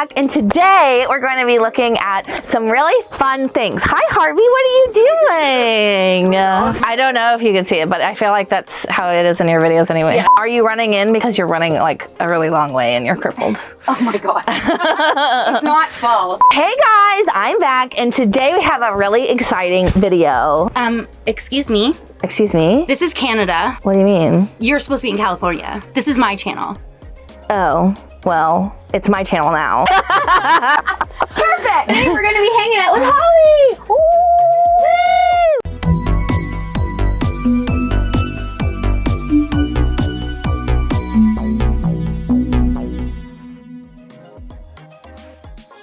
back, and today we're going to be looking at some really fun things. Hi, Harvey, what are you doing? I don't know if you can see it, but I feel like that's how it is in your videos anyway. Yeah. Are you running in because you're running like a really long way and you're crippled? Oh my god. It's not false. Hey guys, I'm back, and today we have a really exciting video. Excuse me. Excuse me? This is Canada. What do you mean? You're supposed to be in California. This is my channel. Oh, well, it's my channel now. Perfect! Today we're gonna be hanging out with Holly! Woo!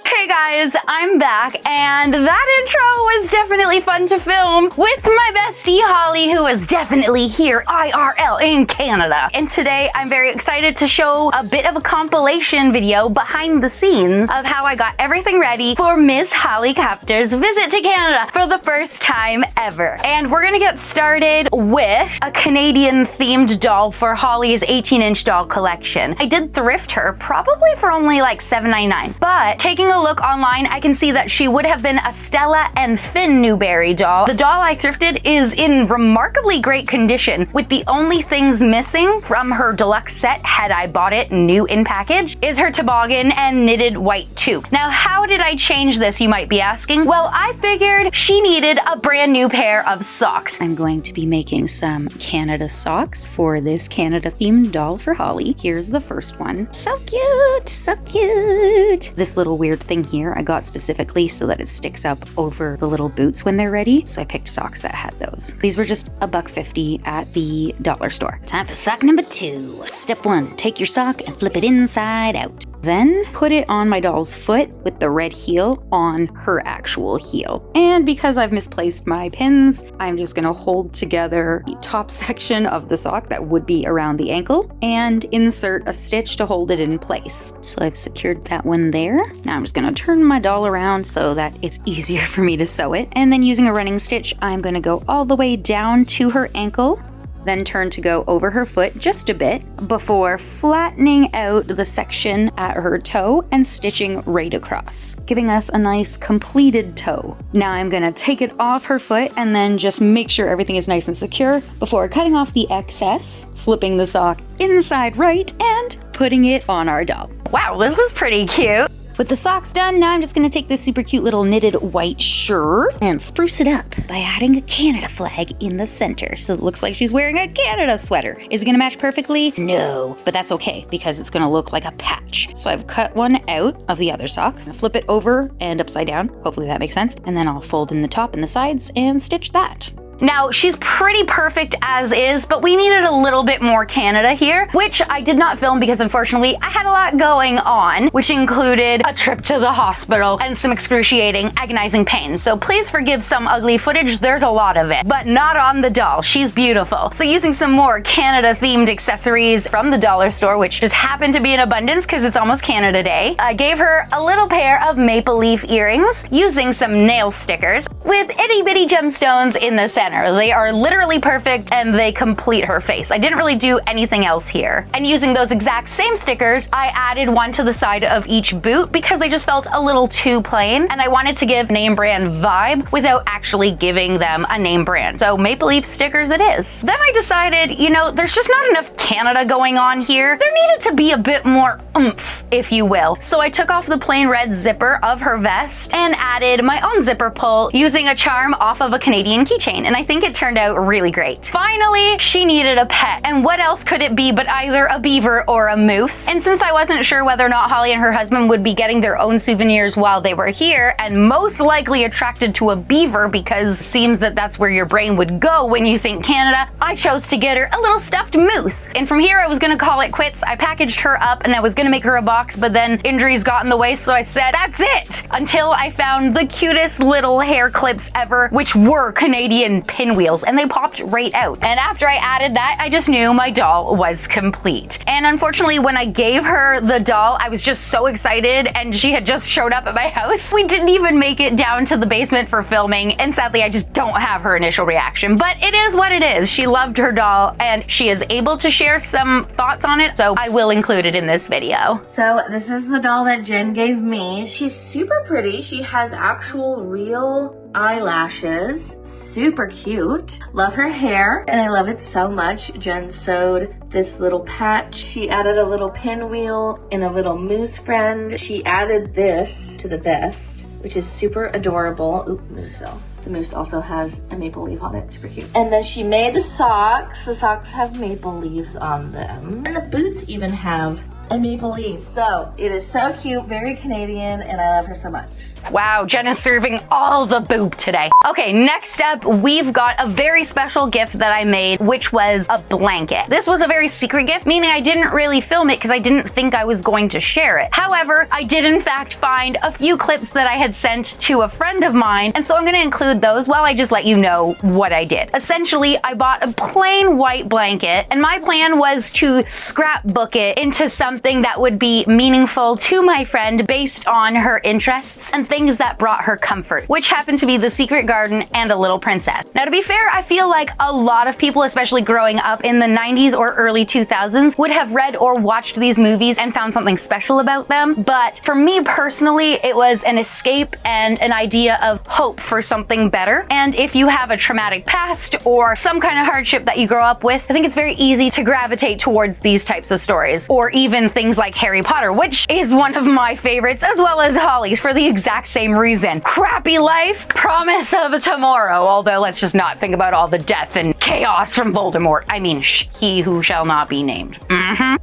Hey guys, I'm back, and that intro was definitely fun to film with my bestie Holly, who is definitely here IRL in Canada. And today I'm very excited to show a bit of a compilation video behind the scenes of how I got everything ready for Miss HollyCopter's visit to Canada for the first time ever. And we're gonna get started with a Canadian themed doll for Holly's 18-inch doll collection. I did thrift her, probably for only like $7.99, but taking a look online, I can see that she would have been a Stella and Finn Newberry doll. The doll I thrifted is in remarkably great condition, with the only things missing from her deluxe set, had I bought it new in package, is her toboggan and knitted white toque. Now, how did I change this, you might be asking? Well, I figured she needed a brand new pair of socks. I'm going to be making some Canada socks for this Canada themed doll for Holly. Here's the first one. So cute, so cute. This little weird thing here I got specifically so that it sticks up over the little boots when they're ready, so I picked socks that had those. These were just $1.50 at the dollar store. Time for sock number 2. Step 1, take your sock and flip it inside out. Then put it on my doll's foot with the red heel on her actual heel. And because I've misplaced my pins, I'm just gonna hold together the top section of the sock that would be around the ankle and insert a stitch to hold it in place. So I've secured that one there. Now I'm just gonna turn my doll around so that it's easier for me to sew it. And then using a running stitch, I'm gonna go all the way down to her ankle, then turn to go over her foot just a bit before flattening out the section at her toe and stitching right across, giving us a nice completed toe. Now I'm gonna take it off her foot and then just make sure everything is nice and secure before cutting off the excess, flipping the sock inside right, and putting it on our doll. Wow, this is pretty cute. With the socks done, now I'm just gonna take this super cute little knitted white shirt and spruce it up by adding a Canada flag in the center so it looks like she's wearing a Canada sweater. Is it gonna match perfectly? No, but that's okay because it's gonna look like a patch. So I've cut one out of the other sock, flip it over and upside down. Hopefully that makes sense. And then I'll fold in the top and the sides and stitch that. Now, she's pretty perfect as is, but we needed a little bit more Canada here, which I did not film because unfortunately I had a lot going on, which included a trip to the hospital and some excruciating, agonizing pain. So please forgive some ugly footage, there's a lot of it, but not on the doll. She's beautiful. So using some more Canada themed accessories from the dollar store, which just happened to be in abundance because it's almost Canada Day, I gave her a little pair of maple leaf earrings using some nail stickers with itty bitty gemstones in the center. They are literally perfect and they complete her face. I didn't really do anything else here. And using those exact same stickers, I added one to the side of each boot because they just felt a little too plain and I wanted to give name brand vibe without actually giving them a name brand. So maple leaf stickers it is. Then I decided, you know, there's just not enough Canada going on here. There needed to be a bit more oomph, if you will. So I took off the plain red zipper of her vest and added my own zipper pull using a charm off of a Canadian keychain. And I think it turned out really great. Finally, she needed a pet. And what else could it be but either a beaver or a moose? And since I wasn't sure whether or not Holly and her husband would be getting their own souvenirs while they were here, and most likely attracted to a beaver because it seems that that's where your brain would go when you think Canada, I chose to get her a little stuffed moose. And from here, I was gonna call it quits. I packaged her up and I was gonna make her a box, but then injuries got in the way, so I said, that's it! Until I found the cutest little hair clip clips ever, which were Canadian pinwheels, and they popped right out. And after I added that, I just knew my doll was complete. And unfortunately, when I gave her the doll, I was just so excited, and she had just showed up at my house. We didn't even make it down to the basement for filming, and sadly, I just don't have her initial reaction, but it is what it is. She loved her doll, and she is able to share some thoughts on it, so I will include it in this video. So this is the doll that Jen gave me. She's super pretty. She has actual real eyelashes. Super cute. Love her hair, and I love it so much. Jen sewed this little patch. She added a little pinwheel and a little moose friend. She added this to the vest, which is super adorable. Oop, moose fell. The moose also has a maple leaf on it, super cute. And then she made the socks. The socks have maple leaves on them. And the boots even have a maple leaf. So it is so cute, very Canadian, and I love her so much. Wow, Jen is serving all the boob today. Okay, next up, we've got a very special gift that I made, which was a blanket. This was a very secret gift, meaning I didn't really film it because I didn't think I was going to share it. However, I did in fact find a few clips that I had sent to a friend of mine, and so I'm gonna include those while I just let you know what I did. Essentially, I bought a plain white blanket, and my plan was to scrapbook it into something that would be meaningful to my friend based on her interests and things that brought her comfort, which happened to be The Secret Garden and A Little Princess. Now, to be fair, I feel like a lot of people, especially growing up in the 90s or early 2000s, would have read or watched these movies and found something special about them. But for me personally, it was an escape and an idea of hope for something better. And if you have a traumatic past or some kind of hardship that you grow up with, I think it's very easy to gravitate towards these types of stories, or even things like Harry Potter, which is one of my favorites, as well as Holly's, for the exact same reason. Crappy life, promise of tomorrow. Although let's just not think about all the death and chaos from Voldemort. I mean, he who shall not be named.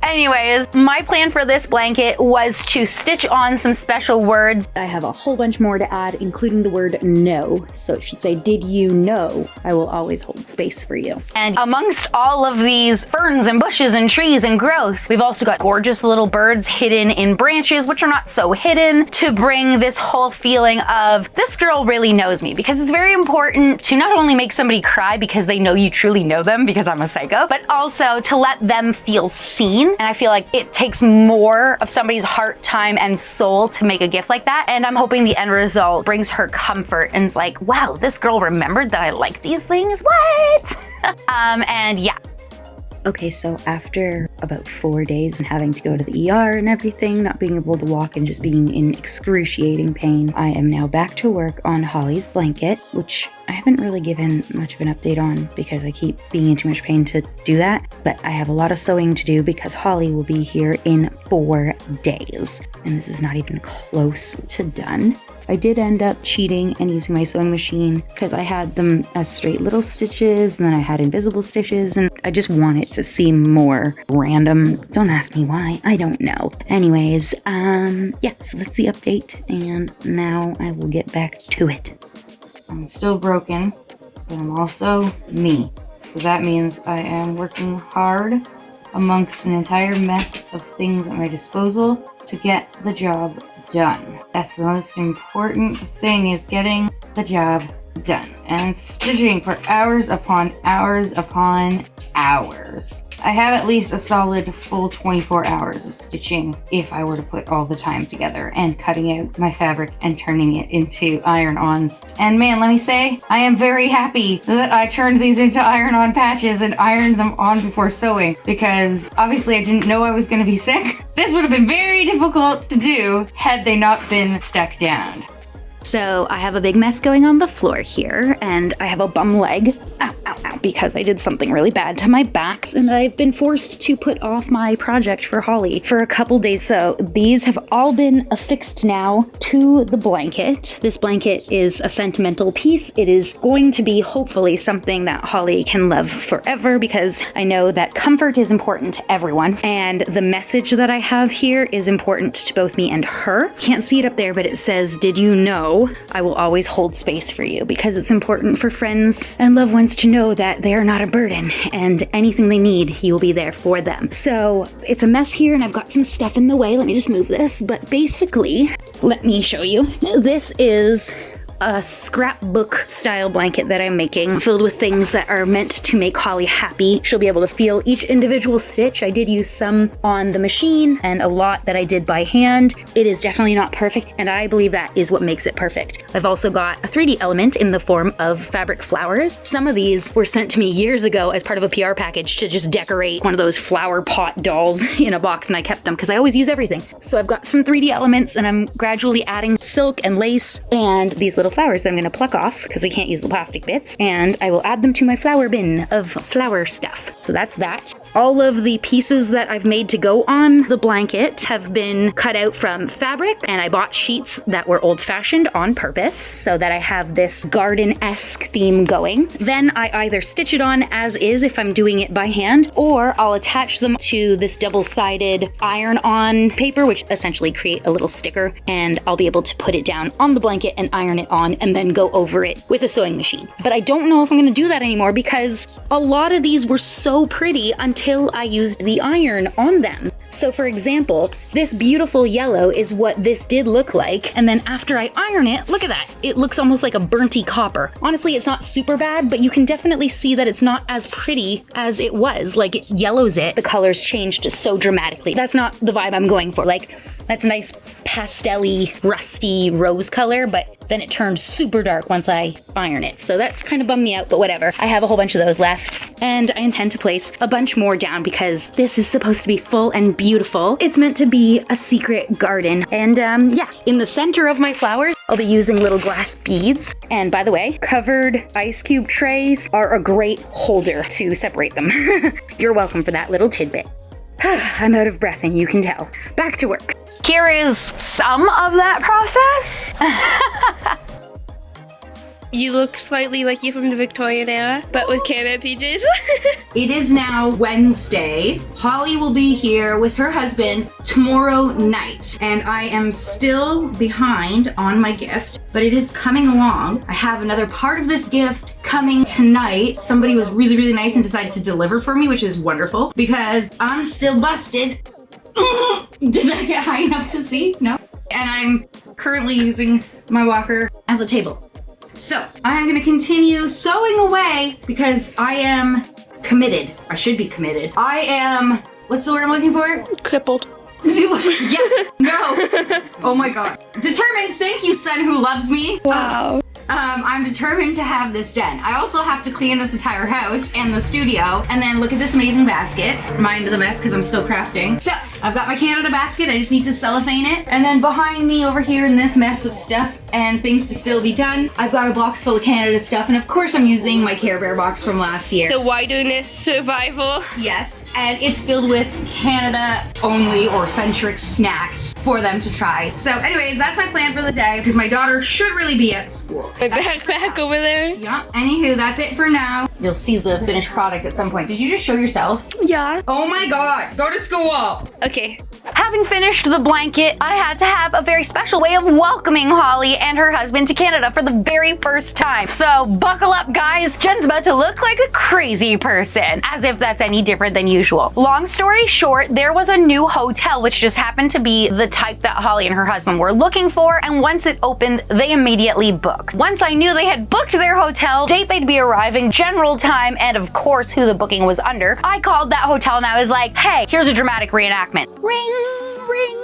Anyways, my plan for this blanket was to stitch on some special words. I have a whole bunch more to add, including the word no. So it should say, did you know I will always hold space for you? And amongst all of these ferns and bushes and trees and growth, we've also got gorgeous little birds hidden in branches, which are not so hidden, to bring this whole feeling of this girl really knows me, because it's very important to not only make somebody cry because they know you truly know them, because I'm a psycho, but also to let them feel seen. And I feel like it takes more of somebody's heart, time, and soul to make a gift like that. And I'm hoping the end result brings her comfort and is like, wow, this girl remembered that I like these things. What? And yeah. Okay, so after about 4 days and having to go to the ER and everything, not being able to walk and just being in excruciating pain, I am now back to work on Holly's blanket, which I haven't really given much of an update on because I keep being in too much pain to do that. But I have a lot of sewing to do because Holly will be here in 4 days. And this is not even close to done. I did end up cheating and using my sewing machine because I had them as straight little stitches and then I had invisible stitches, and I just want it to seem more random. Don't ask me why, I don't know. Anyways, yeah, so that's the update, and now I will get back to it. I'm still broken, but I'm also me. So that means I am working hard amongst an entire mess of things at my disposal to get the job done. That's the most important thing, is getting the job done. And stitching for hours upon hours upon hours. I have at least a solid full 24 hours of stitching if I were to put all the time together and cutting out my fabric and turning it into iron-ons. And man, let me say, I am very happy that I turned these into iron-on patches and ironed them on before sewing, because obviously I didn't know I was gonna be sick. This would have been very difficult to do had they not been stuck down. So I have a big mess going on the floor here, and I have a bum leg, ow, ow, ow, because I did something really bad to my backs, and I've been forced to put off my project for Holly for a couple days. So these have all been affixed now to the blanket. This blanket is a sentimental piece. It is going to be hopefully something that Holly can love forever, because I know that comfort is important to everyone, and the message that I have here is important to both me and her. Can't see it up there, but it says, did you know I will always hold space for you, because it's important for friends and loved ones to know that they are not a burden, and anything they need, you will be there for them. So it's a mess here, and I've got some stuff in the way. Let me just move this. But basically, let me show you. This is a scrapbook style blanket that I'm making, filled with things that are meant to make Holly happy. She'll be able to feel each individual stitch. I did use some on the machine and a lot that I did by hand. It is definitely not perfect, and I believe that is what makes it perfect. I've also got a 3D element in the form of fabric flowers. Some of these were sent to me years ago as part of a PR package to just decorate one of those flower pot dolls in a box, and I kept them because I always use everything. So I've got some 3D elements, and I'm gradually adding silk and lace and these little flowers that I'm going to pluck off because we can't use the plastic bits, and I will add them to my flower bin of flower stuff. So that's that. All of the pieces that I've made to go on the blanket have been cut out from fabric, and I bought sheets that were old-fashioned on purpose so that I have this garden-esque theme going. Then I either stitch it on as is if I'm doing it by hand, or I'll attach them to this double-sided iron-on paper, which essentially create a little sticker, and I'll be able to put it down on the blanket and iron it on and then go over it with a sewing machine. But I don't know if I'm going to do that anymore because a lot of these were so pretty until I used the iron on them. So for example, this beautiful yellow is what this did look like, and then after I iron it, look at that. It looks almost like a burnty copper. Honestly, it's not super bad, but you can definitely see that it's not as pretty as it was. Like, it yellows it. The colors changed so dramatically. That's not the vibe I'm going for. Like, that's a nice pastel-y, rusty rose color, but then it turned super dark once I iron it. So that kind of bummed me out, but whatever. I have a whole bunch of those left, and I intend to place a bunch more down because this is supposed to be full and beautiful. It's meant to be a secret garden. And yeah, in the center of my flowers, I'll be using little glass beads. And by the way, covered ice cube trays are a great holder to separate them. You're welcome for that little tidbit. I'm out of breath, and you can tell. Back to work. Here is some of that process. You look slightly like you're from the Victorian era, but with Canada PJs. It is now Wednesday. Holly will be here with her husband tomorrow night, and I am still behind on my gift, but it is coming along. I have another part of this gift coming tonight. Somebody was really, really nice and decided to deliver for me, which is wonderful because I'm still busted. Did I get high enough to see? No. And I'm currently using my walker as a table. So I'm going to continue sewing away because I am committed. I should be committed. I am, what's the word I'm looking for? Crippled. Yes. No. Oh my God. Determined. Thank you, son who loves me. Wow. I'm determined to have this done. I also have to clean this entire house and the studio, and then look at this amazing basket. Mind the mess because I'm still crafting. So I've got my Canada basket. I just need to cellophane it. And then behind me over here in this mess of stuff and things to still be done, I've got a box full of Canada stuff. And of course I'm using my Care Bear box from last year. The wilderness survival. Yes, and it's filled with Canada only or centric snacks for them to try. So anyways, that's my plan for the day because my daughter should really be at school. My backpack over there. Yeah, anywho, that's it for now. You'll see the finished product at some point. Did you just show yourself? Yeah. Oh my God, go to school. Okay. Having finished the blanket, I had to have a very special way of welcoming Holly and her husband to Canada for the very first time. So buckle up, guys. Jen's about to look like a crazy person, as if that's any different than usual. Long story short, there was a new hotel which just happened to be the type that Holly and her husband were looking for, and once it opened, they immediately booked. Once I knew they had booked their hotel, date they'd be arriving, general time, and of course who the booking was under, I called that hotel and I was like, hey, here's a dramatic reenactment. Ring, ring.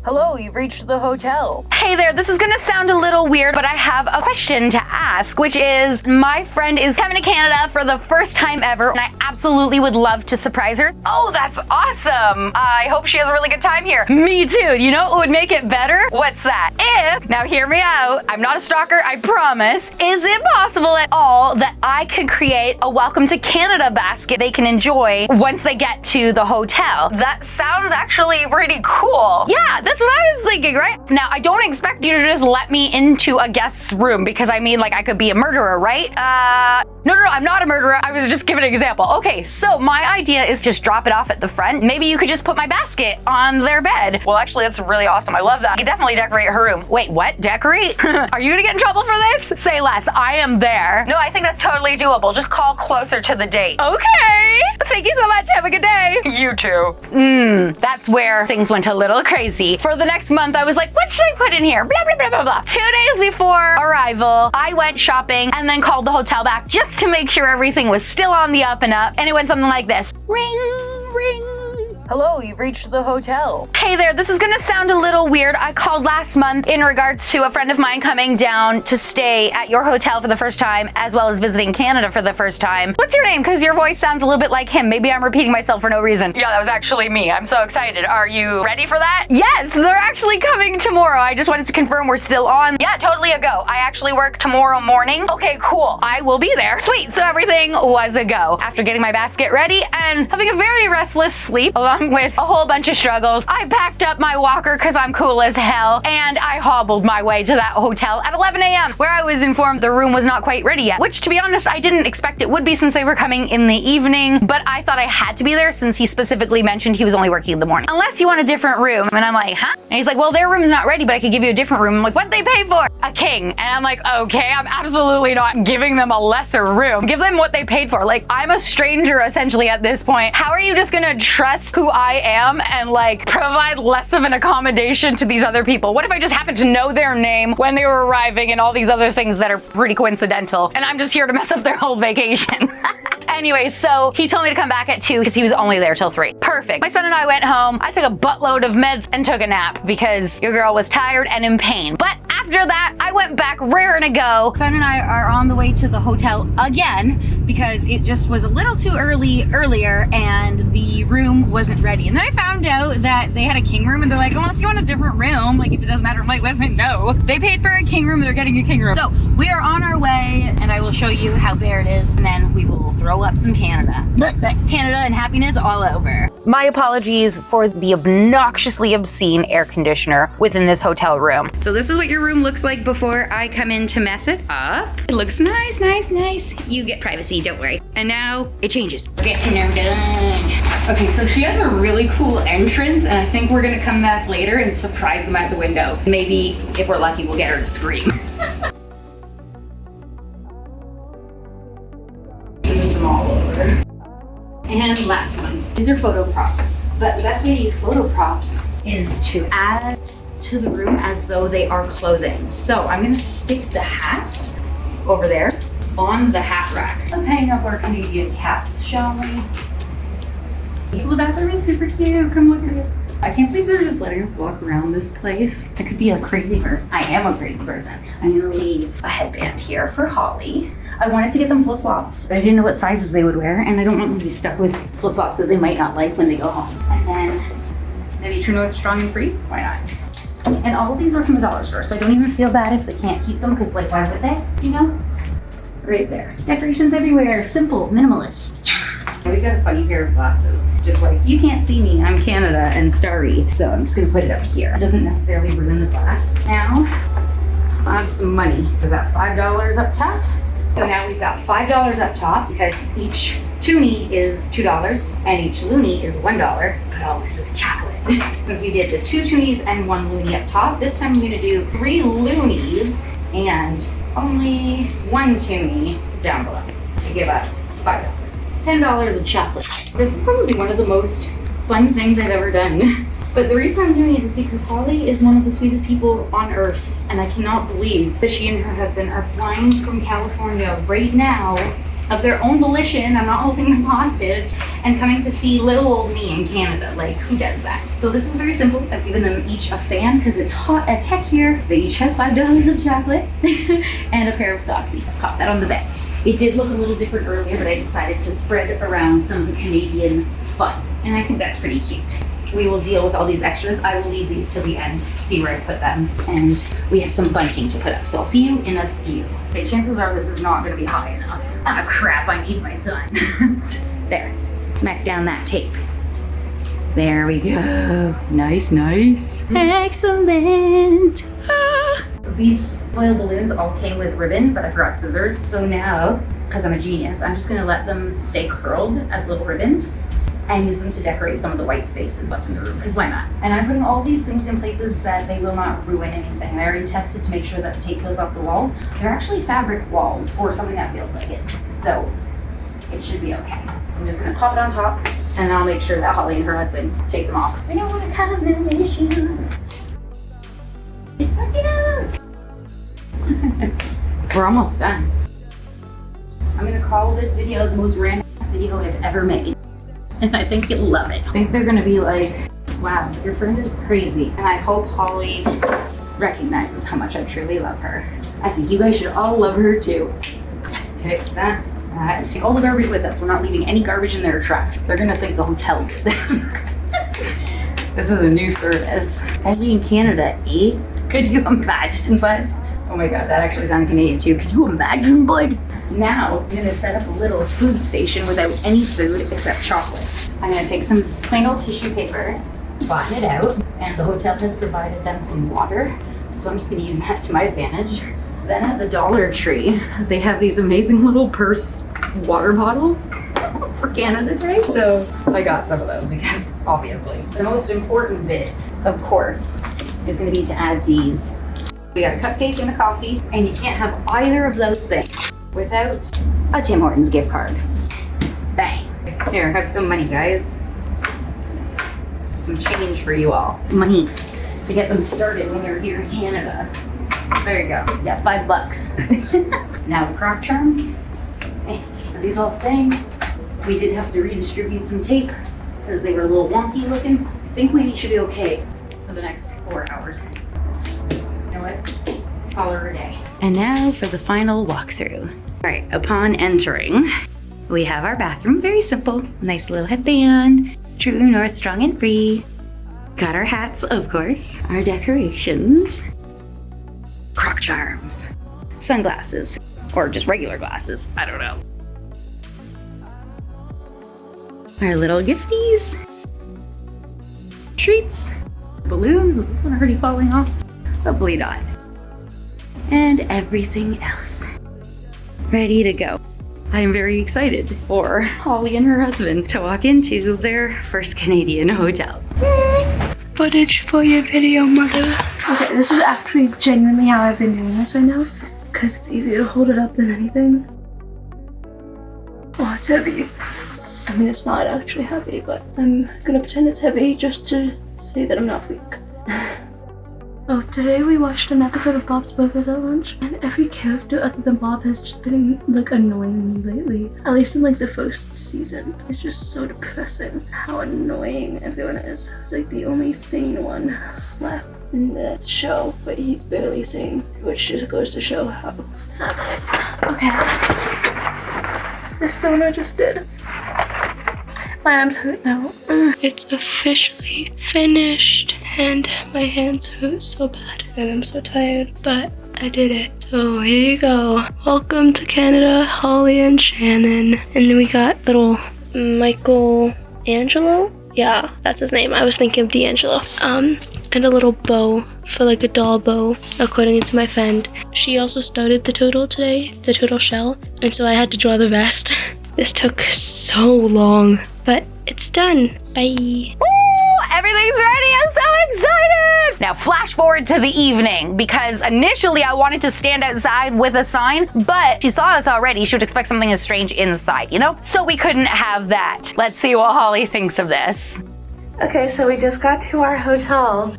Hello, you've reached the hotel. Hey there, this is gonna sound a little weird, but I have a question to ask, which is, my friend is coming to Canada for the first time ever, and I absolutely would love to surprise her. Oh, that's awesome. I hope she has a really good time here. Me too. You know what would make it better? What's that? If, now hear me out, I'm not a stalker, I promise, is it possible at all that I could create a welcome to Canada basket they can enjoy once they get to the hotel? That sounds actually pretty cool. Yeah, that's what I was thinking, right? Now, I don't expect you to just let me into a guest's room because I mean, like, I could be a murderer, right? No, I'm not a murderer. I was just giving an example. Okay, so my idea is just drop it off at the front. Maybe you could just put my basket on their bed. Well, actually, that's really awesome. I love that. You could definitely decorate her room. Wait, what? Decorate? Are you gonna get in trouble for this? Say less. I am there. No, I think that's totally doable. Just call closer to the date. Okay. Thank you so much. Have a good day. You too. That's where things went a little crazy. For the next month, month, I was like, what should I put in here? Blah, blah, blah, blah, blah. 2 days before arrival, I went shopping and then called the hotel back just to make sure everything was still on the up and up. And it went something like this. Ring, ring. Hello, you've reached the hotel. Hey there, this is gonna sound a little weird. I called last month in regards to a friend of mine coming down to stay at your hotel for the first time, as well as visiting Canada for the first time. What's your name? Because your voice sounds a little bit like him. Maybe I'm repeating myself for no reason. Yeah, that was actually me. I'm so excited. Are you ready for that? Yes, they're actually coming tomorrow. I just wanted to confirm we're still on. Yeah, totally a go. I actually work tomorrow morning. Okay, cool. I will be there. Sweet, so everything was a go. After getting my basket ready and having a very restless sleep, along with a whole bunch of struggles, I packed up my walker because I'm cool as hell, and I hobbled my way to that hotel at 11 a.m. where I was informed the room was not quite ready yet, which to be honest, I didn't expect it would be since they were coming in the evening, but I thought I had to be there since he specifically mentioned he was only working in the morning. Unless you want a different room. And I'm like, huh? And he's like, well, their room's not ready, but I could give you a different room. I'm like, what'd they pay for? A king. And I'm like, okay, I'm absolutely not giving them a lesser room. Give them what they paid for. Like, I'm a stranger essentially at this point. How are you just gonna trust who I am and like provide less of an accommodation to these other people? What if I just happen to know their name when they were arriving and all these other things that are pretty coincidental and I'm just here to mess up their whole vacation? Anyway, so he told me to come back at 2 because he was only there till 3. Perfect. My son and I went home. I took a buttload of meds and took a nap because your girl was tired and in pain. But after that, I went back raring to go. Son and I are on the way to the hotel again because it just was a little too early earlier and the room wasn't ready. And then I found out that they had a king room and they're like, unless you want a different room, like if it doesn't matter, I'm like, listen, no. They paid for a king room, they're getting a king room. So we are on our way and I will show you how bare it is and then we will throw up some Canada. Canada and happiness all over. My apologies for the obnoxiously obscene air conditioner within this hotel room. So this is what your room looks like before I come in to mess it up. It looks nice, nice, nice. You get privacy, don't worry. And now it changes. Okay, and I'm done. Okay, so she has a really cool entrance and I think we're gonna come back later and surprise them at the window. Maybe if we're lucky, we'll get her to scream. Them all over. And last one. These are photo props. But the best way to use photo props is to add to the room as though they are clothing. So I'm gonna stick the hats over there on the hat rack. Let's hang up our Canadian caps, shall we? So the bathroom is super cute. Come look at it. I can't believe they're just letting us walk around this place. I could be a crazy person. I am a crazy person. I'm gonna leave a headband here for Holly. I wanted to get them flip-flops, but I didn't know what sizes they would wear, and I don't want them to be stuck with flip-flops that they might not like when they go home. And then maybe True North Strong and Free? Why not? And all of these are from the dollar store, so I don't even feel bad if they can't keep them, because like, why would they, you know? Right there. Decorations everywhere, simple, minimalist. We've got a funny pair of glasses. Just like, you can't see me, I'm Canada and starry. So I'm just gonna put it up here. It doesn't necessarily ruin the glass. Now, on some money. We've got $5 up top. So now we've got $5 up top because each toonie is $2 and each loonie is $1. But all this is chocolate. Since we did the 2 toonies and 1 loonie up top, this time I'm gonna do 3 loonies and only 1 toonie down below to give us $5. $10 of chocolate. This is probably one of the most fun things I've ever done. But the reason I'm doing it is because Holly is one of the sweetest people on earth, and I cannot believe that she and her husband are flying from California right now of their own volition, I'm not holding them hostage, and coming to see little old me in Canada. Like, who does that? So this is very simple. I've given them each a fan because it's hot as heck here. They each have $5 of chocolate and a pair of socks. Let's pop that on the bed. It did look a little different earlier, but I decided to spread around some of the Canadian fun. And I think that's pretty cute. We will deal with all these extras. I will leave these till the end, see where I put them. And we have some bunting to put up. So I'll see you in a few. Okay, chances are this is not gonna be high enough. Ah, crap, I need my son. There, smack down that tape. There we go. Nice, nice. Excellent. Ah. These foil balloons all came with ribbon, but I forgot scissors. So now, because I'm a genius, I'm just gonna let them stay curled as little ribbons and use them to decorate some of the white spaces left in the room, because why not? And I'm putting all these things in places that they will not ruin anything. I already tested to make sure that the tape goes off the walls. They're actually fabric walls, or something that feels like it. So it should be okay. So I'm just gonna pop it on top, and then I'll make sure that Holly and her husband take them off. I don't wanna cause no issues. We're almost done. I'm gonna call this video the most random video I've ever made. And I think you'll love it. I think they're gonna be like, wow, your friend is crazy. And I hope Holly recognizes how much I truly love her. I think you guys should all love her too. Okay, that. Take all the garbage with us. We're not leaving any garbage in their trash. They're gonna think the hotel did this. This is a new service. Only in Canada, eh? Could you imagine, bud? Oh my god, that actually sounded Canadian too. Can you imagine, bud? Now, I'm gonna set up a little food station without any food except chocolate. I'm gonna take some plain old tissue paper, button it out, and the hotel has provided them some water, so I'm just gonna use that to my advantage. Then at the Dollar Tree, they have these amazing little purse water bottles for Canada Day. So I got some of those because obviously. The most important bit, of course, is gonna be to add these. We got a cupcake and a coffee, and you can't have either of those things without a Tim Hortons gift card. Bang. Here, have some money, guys. Some change for you all. Money to get them started when they're here in Canada. There you go. Yeah, $5. Now the Croc Charms. Hey, are these all staying? We did have to redistribute some tape because they were a little wonky looking. I think we should be okay for the next 4 hours. You know what? Call her a day. And now for the final walkthrough. All right, upon entering, we have our bathroom. Very simple. Nice little headband. True North, strong and free. Got our hats, of course. Our decorations. Croc Charms. Sunglasses. Or just regular glasses. I don't know. Our little gifties. Treats. Balloons. Is this one already falling off? Hopefully not. And everything else. Ready to go. I am very excited for Holly and her husband to walk into their first Canadian hotel. Footage for your video, mother. Okay, this is actually genuinely how I've been doing this right now, because it's easier to hold it up than anything. Oh, it's heavy. I mean, it's not actually heavy, but I'm gonna pretend it's heavy just to say that I'm not weak. Oh, today we watched an episode of Bob's Burgers at lunch, and every character other than Bob has just been, like, annoying me lately. At least in, like, the first season. It's just so depressing how annoying everyone is. It's like the only sane one left in the show, but he's barely sane, which just goes to show how sad that is. Okay. This donor just did. My arms hurt now. It's officially finished, and my hands hurt so bad, and I'm so tired, but I did it. So here you go. Welcome to Canada, Holly and Shannon. And then we got little Michelangelo. Yeah, that's his name. I was thinking of D'Angelo. And a little bow for like a doll bow, according to my friend. She also started the turtle today, the turtle shell, and so I had to draw the rest. This took so long, but it's done. Bye. Woo! Everything's ready. I'm so excited. Now flash forward to the evening, because initially I wanted to stand outside with a sign, but she saw us already. She would expect something as strange inside, you know? So we couldn't have that. Let's see what Holly thinks of this. Okay, so we just got to our hotel,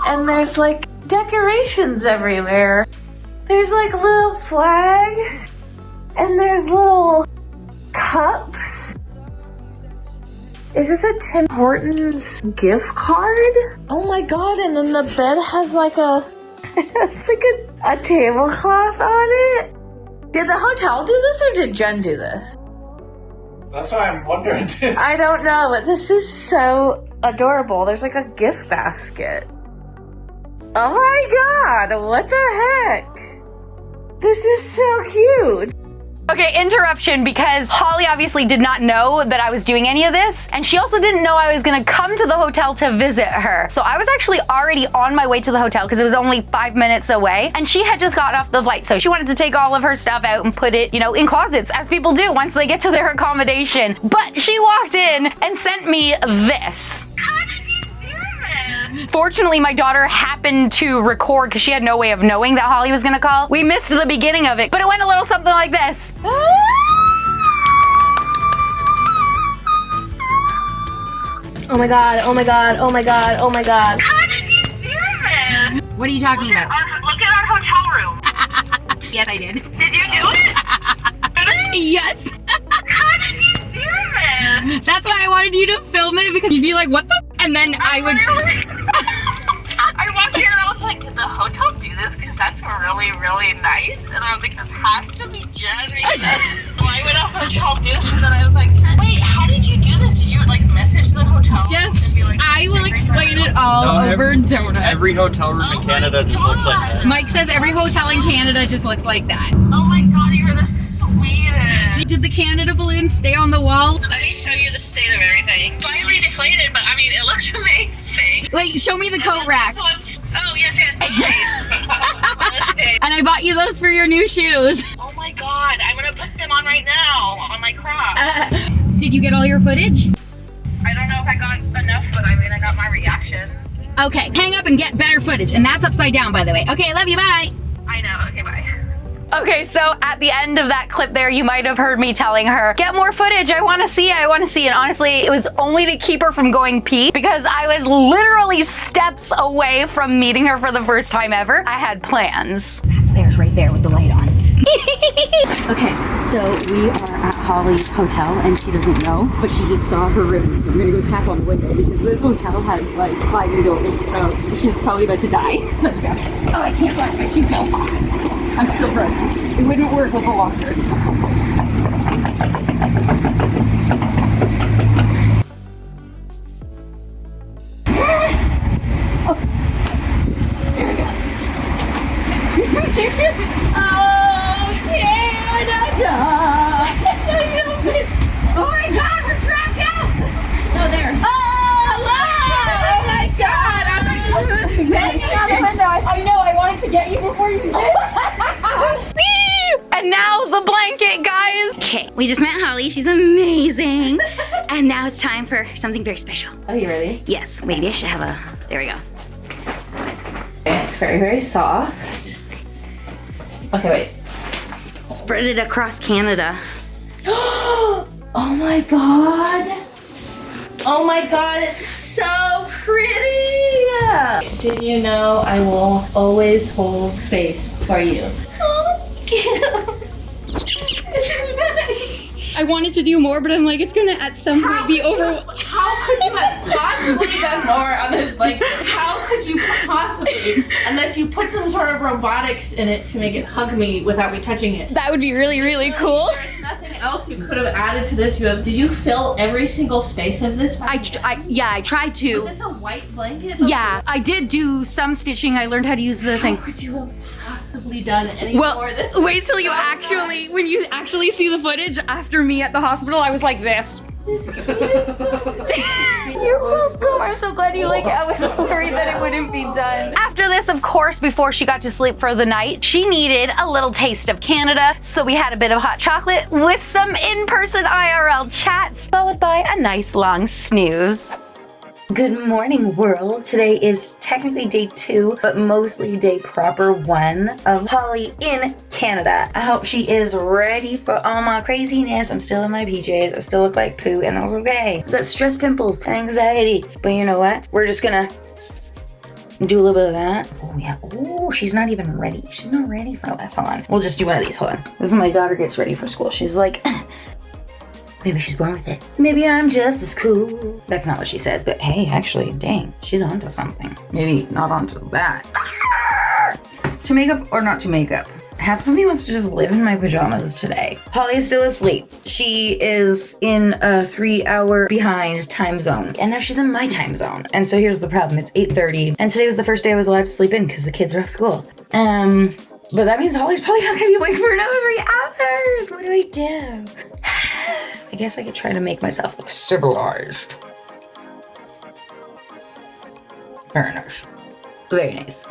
and there's like decorations everywhere. There's like little flags, and there's little cups. Is this a Tim Hortons gift card? Oh my god, and then the bed has like it's like a tablecloth on it. Did the hotel do this or did Jen do this? That's what I'm wondering too. I don't know, but this is so adorable. There's like a gift basket. Oh my god, what the heck? This is so cute. Okay, interruption, because Holly obviously did not know that I was doing any of this, and she also didn't know I was gonna come to the hotel to visit her. So I was actually already on my way to the hotel because it was only 5 minutes away, and she had just gotten off the flight, so she wanted to take all of her stuff out and put it, you know, in closets, as people do once they get to their accommodation. But she walked in and sent me this. How did you do this? Fortunately, my daughter happened to record because she had no way of knowing that Holly was gonna call. We missed the beginning of it, but it went a little something like this. Oh my god, oh my god, oh my god, oh my god. How did you do this? What are you talking about? Look at our hotel room. Yes, I did. Did you do it? Yes. How did you do this? That's why I wanted you to film it, because you'd be like, what the? And then I would. I walked in and I was like, did the hotel do this? Because that's really, really nice. And I was like, this has to be Jen. Why would a hotel do this? And then I was like, wait, how did you do this? Did you like message the hotel? Just, and be like, I will explain it all over donuts. Every hotel room in Canada just looks like that. Mike says every hotel in Canada just looks like that. oh my god, you're the sweetest. Did the Canada balloon stay on the wall? Let me show you the state of everything. Slightly deflated, but I mean, it looks amazing. Wait, show me the coat rack. Oh, yes, okay. And I bought you those for your new shoes. Oh my god, I'm gonna put them on right now on my Crocs. Did you get all your footage? I don't know if I got enough, but I mean, I got my reaction. Okay, hang up and get better footage. And that's upside down, by the way. Okay, love you, bye. I know, okay, bye. Okay, so at the end of that clip there, you might have heard me telling her, get more footage, I wanna see. And honestly, it was only to keep her from going pee, because I was literally steps away from meeting her for the first time ever. I had plans. That's theirs right there with the light on. Okay, so we are at Holly's hotel and she doesn't know, but she just saw her room. So I'm gonna go tap on the window because this hotel has like sliding doors, so she's probably about to die. Let's go. Oh, I can't run, my shoe fell off. I'm still broken. It wouldn't work with a walker. Oh my god, we're trapped out! No, there. Oh my god! I know, I wanted to get you before you did. And now the blanket, guys. Okay, we just met Holly. She's amazing. And now it's time for something very special. Are you ready? Yes, maybe I should have a... There we go. It's very, very soft. Okay, wait. Spread it across Canada. Oh my god. Oh my god, it's so pretty. Did you know I will always hold space for you? I wanted to do more, but I'm like, it's gonna at some point be over. How could you have possibly done more on this? Like, how could you possibly? Unless you put some sort of robotics in it to make it hug me without me touching it. That would be really, really cool. There's nothing else you could have added to this. Did you fill every single space of this? Yeah, I tried to. Was this a white blanket? Yeah, I did do some stitching. I learned how to use the thing. How could you have possibly done any more of this? Wait till you actually, when you actually see the footage after me at the hospital, I was like this. This is so You're welcome. I'm so glad you like it. I was worried that it wouldn't be done. After this, of course, before she got to sleep for the night, she needed a little taste of Canada. So we had a bit of hot chocolate with some in-person IRL chats, followed by a nice long snooze. Good morning, world. Today is technically day 2, but mostly day proper 1 of Holly in Canada. I hope she is ready for all my craziness. I'm still in my PJs. I still look like poo, and that's okay. I've got stress pimples and anxiety. But you know what? We're just gonna do a little bit of that. Oh yeah. Oh, she's not even ready. She's not ready for this. Hold on. We'll just do one of these. Hold on. This is my daughter gets ready for school. She's like, maybe she's born with it. Maybe I'm just as cool. That's not what she says, but hey, actually, dang, she's onto something. Maybe not onto that. To makeup or not to makeup? Half of me wants to just live in my pajamas today. Holly's still asleep. She is in a 3-hour behind time zone. And now she's in my time zone. And so here's the problem. It's 8:30. And today was the first day I was allowed to sleep in because the kids are off school. But that means Holly's probably not gonna be awake for another 3 hours. What do I do? I guess I could try to make myself look civilized. Very nice. Very nice.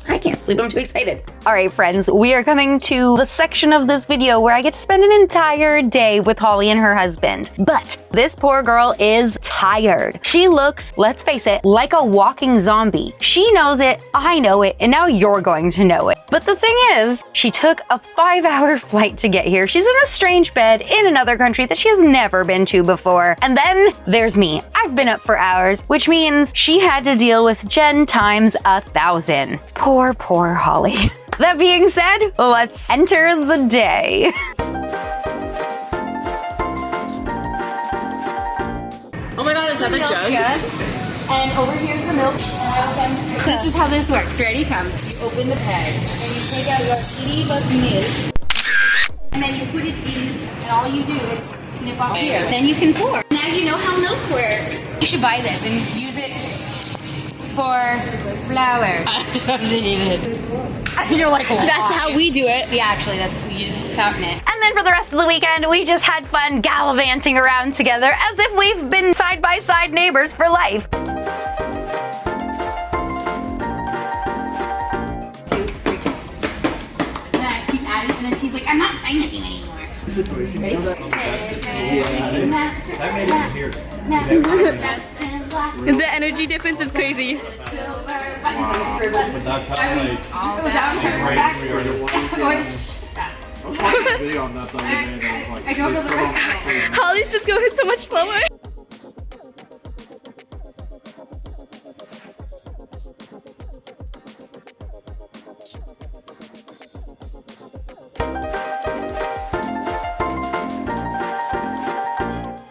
I can't sleep, I'm too excited. All right, friends, we are coming to the section of this video where I get to spend an entire day with Holly and her husband. But this poor girl is tired. She looks, let's face it, like a walking zombie. She knows it, I know it, and now you're going to know it. But the thing is, she took a 5-hour flight to get here. She's in a strange bed in another country that she has never been to before. And then there's me. I've been up for hours, which means she had to deal with Jen times 1,000. Poor, poor Holly. That being said, let's enter the day. Oh my god, is that the jug? And over here's the milk. This is how this works. Ready? Come. You open the tag and you take out your itty but milk. And then you put it in, and all you do is snip off here. Then you can pour. Now you know how milk works. You should buy this and use it for flour. I don't need it. You're like, why? That's how we do it. Yeah, actually, we use fountain it. And then for the rest of the weekend, we just had fun gallivanting around together as if we've been side-by-side neighbors for life. 2, 3. And then I keep adding, and then she's like, I'm not buying it anymore. Ready? The energy difference is crazy. But that's how Holly's just going so much slower.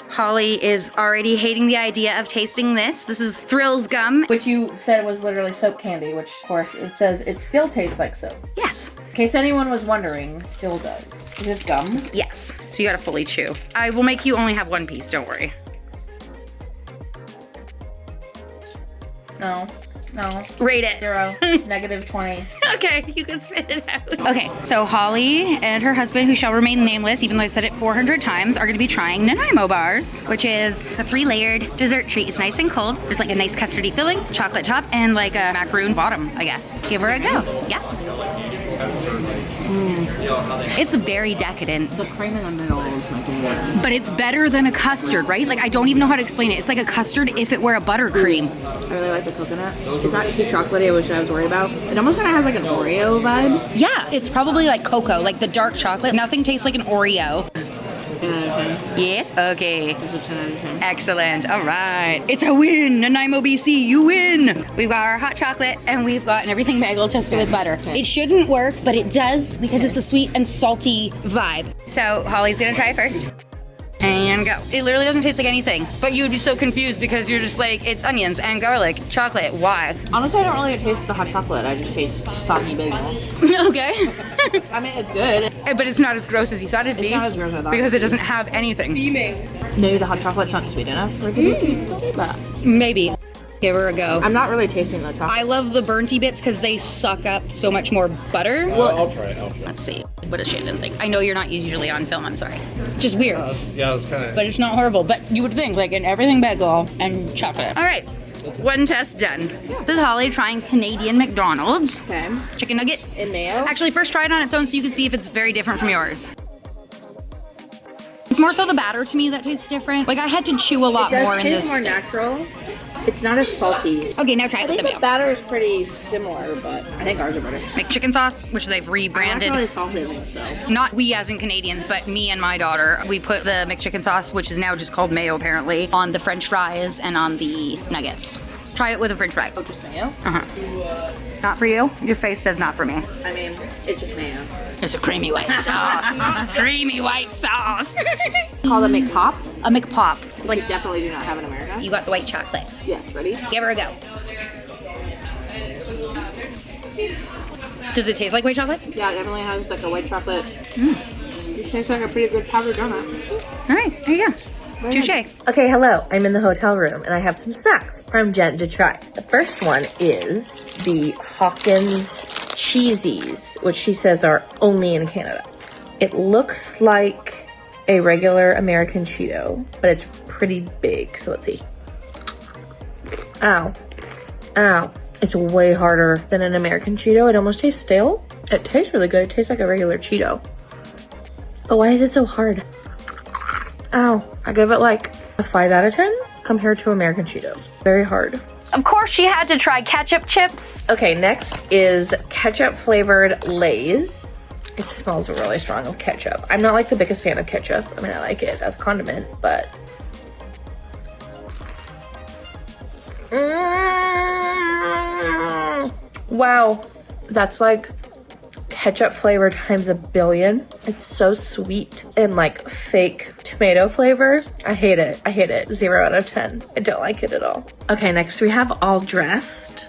Holly is already hating the idea of tasting this. This is Thrills gum. Which you said was literally soap candy, which of course it says it still tastes like soap. Yes. In case anyone was wondering, it still does. Is this gum? Yes. So you gotta fully chew. I will make you only have one piece, don't worry. No. No. Rate it. 0. Negative 20. Okay, you can spit it out. Okay, so Holly and her husband, who shall remain nameless, even though I've said it 400 times, are gonna be trying Nanaimo bars, which is a 3-layered dessert treat. It's nice and cold. There's like a nice custardy filling, chocolate top, and like a macaroon bottom, I guess. Give her a go. Yeah. It's very decadent. The cream in the middle is my favorite. But it's better than a custard, right? Like, I don't even know how to explain it. It's like a custard if it were a buttercream. I really like the coconut. It's not too chocolatey, which I was worried about. It almost kind of has like an Oreo vibe. Yeah, it's probably like cocoa, like the dark chocolate. Nothing tastes like an Oreo. 10 out of 10. Yes? Okay. It's a 10 out of 10. Excellent. All right. It's a win. Nanaimo, BC, you win. We've got our hot chocolate and we've got an everything bagel toasted with butter. It shouldn't work, but it does because it's a sweet and salty vibe. So Holly's gonna try it first. And go. It literally doesn't taste like anything, but you would be so confused because you're just like, it's onions and garlic, chocolate, why? Honestly, I don't really taste the hot chocolate. I just taste soggy bagel. Okay. I mean, it's good. But it's not as gross as you thought it'd be. It's not as gross as I thought. Because it doesn't have anything. Maybe the hot chocolate's not sweet enough for it to be sweet, but Maybe. Give her a go. I'm not really tasting the chocolate. I love the burnty bits because they suck up so much more butter. I'll try it. Let's see. What does Shannon think? I know you're not usually on film, I'm sorry. Just weird. Yeah, it was kind of. But it's not horrible. But you would think like an everything bagel and chocolate. All right. One test done. This is Holly trying Canadian McDonald's. Okay. Chicken nugget. In mayo? Actually, first try it on its own so you can see if it's very different from yours. It's more so the batter to me that tastes different. Like I had to chew a lot more in this. It does taste more natural. It's not as salty. Okay, now try it I with think the the mayo. batter is pretty similar, but I think ours are better. McChicken sauce, which they've rebranded. I like really salty, so. Not we as in Canadians, but me and my daughter. We put the McChicken sauce, which is now just called mayo apparently, on the French fries and on the nuggets. Try it with a French fry. Oh, just mayo? Uh-huh. Not for you? Your face says not for me. I mean, it's just mayo. It's a creamy white sauce. Creamy white sauce. Called a McPop? A McPop. It's Like, like, definitely do not have in America. you got the white chocolate. Yes, ready? Give her a go. Does it taste like white chocolate? Yeah, it definitely has like a white chocolate. It tastes like a pretty good powdered donut. All right, there you go. Touche. Okay, hello. I'm in the hotel room and I have some snacks from Jen to try. The first one is the Hawkins Cheesies, which she says are only in Canada. It looks like a regular American Cheeto, but it's pretty big. So let's see. Ow. Ow. It's way harder than an American Cheeto. It almost tastes stale. It tastes really good. It tastes like a regular Cheeto. But why is it so hard? Ow. I give it like a 5 out of 10 compared to American Cheetos. Very hard. Of course, she had to try ketchup chips. Okay, next is ketchup flavored Lay's. It smells really strong of ketchup. I'm not like the biggest fan of ketchup. I mean, I like it as a condiment, but... Wow. That's like ketchup flavor times a billion. It's so sweet and like fake tomato flavor. I hate it. I hate it. 0 out of 10. I don't like it at all. Okay, next we have All Dressed,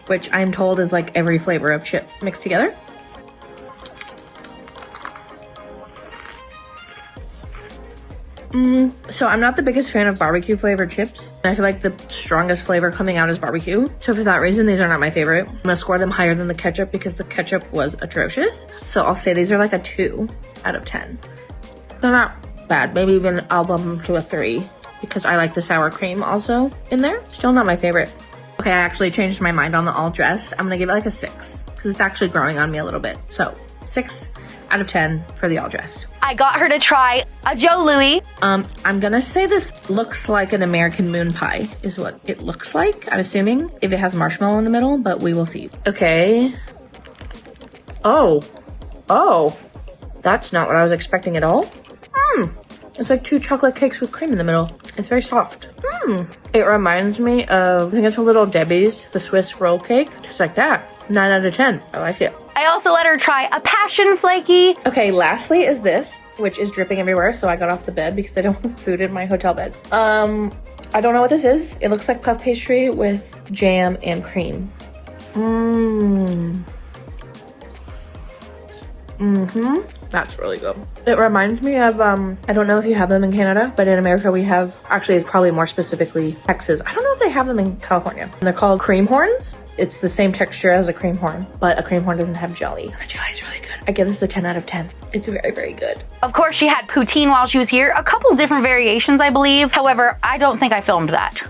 which I'm told is like every flavor of chip mixed together. So I'm not the biggest fan of barbecue flavored chips. I feel like the strongest flavor coming out is barbecue. So for that reason, these are not my favorite. I'm gonna score them higher than the ketchup because the ketchup was atrocious. So I'll say these are like a 2 out of 10. They're not bad. Maybe even I'll bump them to a 3 because I like the sour cream also in there. Still not my favorite. Okay, I actually changed my mind on the All Dressed. I'm gonna give it like a 6 because it's actually growing on me a little bit. So 6 out of 10 for the All Dressed. I got her to try a Joe Louis. I'm gonna say this looks like an American moon pie is what it looks like. I'm assuming if it has marshmallow in the middle, but we will see. Okay. Oh, that's not what I was expecting at all. It's like 2 chocolate cakes with cream in the middle. It's very soft. It reminds me of, I think it's a Little Debbie's, the Swiss roll cake. Just like that. 9 out of 10. I like it. I also let her try a passion flaky. Okay, lastly is this, which is dripping everywhere, so I got off the bed because I don't have food in my hotel bed. I don't know what this is. It looks like puff pastry with jam and cream. That's really good. It reminds me of, I don't know if you have them in Canada, but in America we have, actually it's probably more specifically Texas. I don't know if they have them in California. And they're called cream horns. It's the same texture as a cream horn, but a cream horn doesn't have jelly. The jelly is really good. I give this a 10 out of 10. It's very, very good. Of course, she had poutine while she was here. A couple different variations, I believe. However, I don't think I filmed that.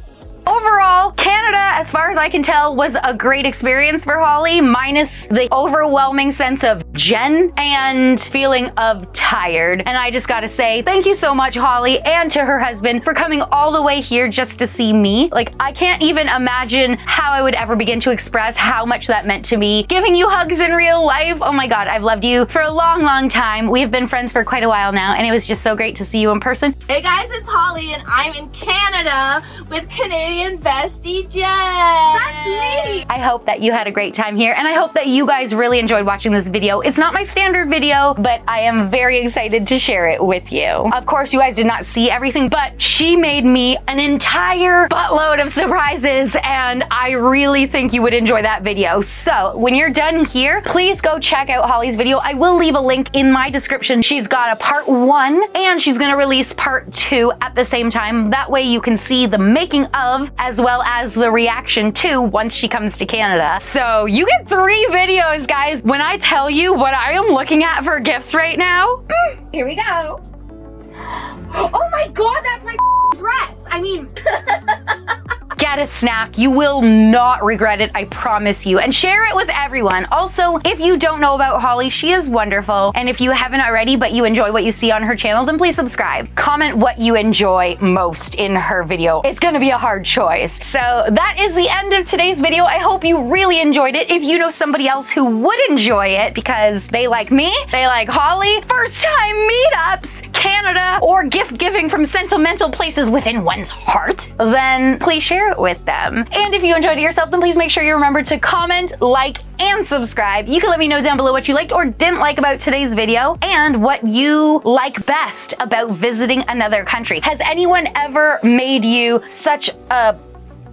Overall, Canada, as far as I can tell, was a great experience for Holly, minus the overwhelming sense of Jen and feeling of tired. And I just gotta say, thank you so much, Holly, and to her husband for coming all the way here just to see me. Like, I can't even imagine how I would ever begin to express how much that meant to me. Giving you hugs in real life. Oh my God, I've loved you for a long, long time. We've been friends for quite a while now, and it was just so great to see you in person. Hey guys, it's Holly, and I'm in Canada with Canadian bestie Jen. That's me. I hope that you had a great time here, and I hope that you guys really enjoyed watching this video. It's not my standard video, but I am very excited to share it with you. Of course, you guys did not see everything, but she made me an entire buttload of surprises, and I really think you would enjoy that video. So when you're done here, please go check out Holly's video. I will leave a link in my description. She's got a part 1, and she's gonna release part 2 at the same time. That way you can see the making of, as well as the reaction to, once she comes to Canada. So you get 3 videos, guys. When I tell you what I am looking at for gifts right now, here we go. Oh my God, that's my dress. I mean, get a snack. You will not regret it, I promise you. And share it with everyone. Also, if you don't know about Holly, she is wonderful. And if you haven't already, but you enjoy what you see on her channel, then please subscribe. Comment what you enjoy most in her video. It's gonna be a hard choice. So that is the end of today's video. I hope you really enjoyed it. If you know somebody else who would enjoy it because they like me, they like Holly, first time meetups, Canada, or gift giving from sentimental places within one's heart, then please share it with them. And if you enjoyed it yourself, then please make sure you remember to comment, like, and subscribe. You can let me know down below what you liked or didn't like about today's video and what you like best about visiting another country. Has anyone ever made you such a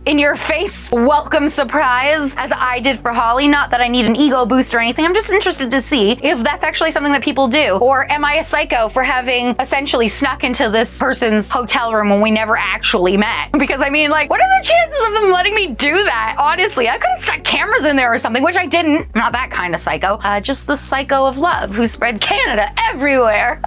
in-your-face welcome surprise as I did for Holly? Not that I need an ego boost or anything. I'm just interested to see if that's actually something that people do. Or am I a psycho for having essentially snuck into this person's hotel room when we never actually met? Because I mean, like, what are the chances of them letting me do that? Honestly, I could have stuck cameras in there or something, which I didn't. I'm not that kind of psycho. Just the psycho of love who spreads Canada everywhere.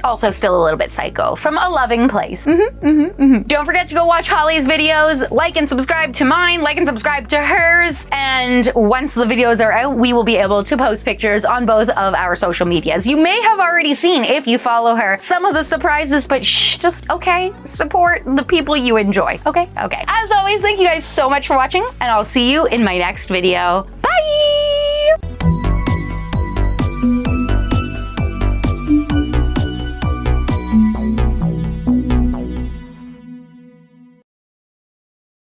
Also still a little bit psycho from a loving place. Don't forget to go watch Holly's videos, like and subscribe to mine, like and subscribe to hers, and once the videos are out, we will be able to post pictures on both of our social medias. You may have already seen, if you follow her, some of the surprises, but shh, just okay, support the people you enjoy. Okay. As always, thank you guys so much for watching, and I'll see you in my next video. Bye!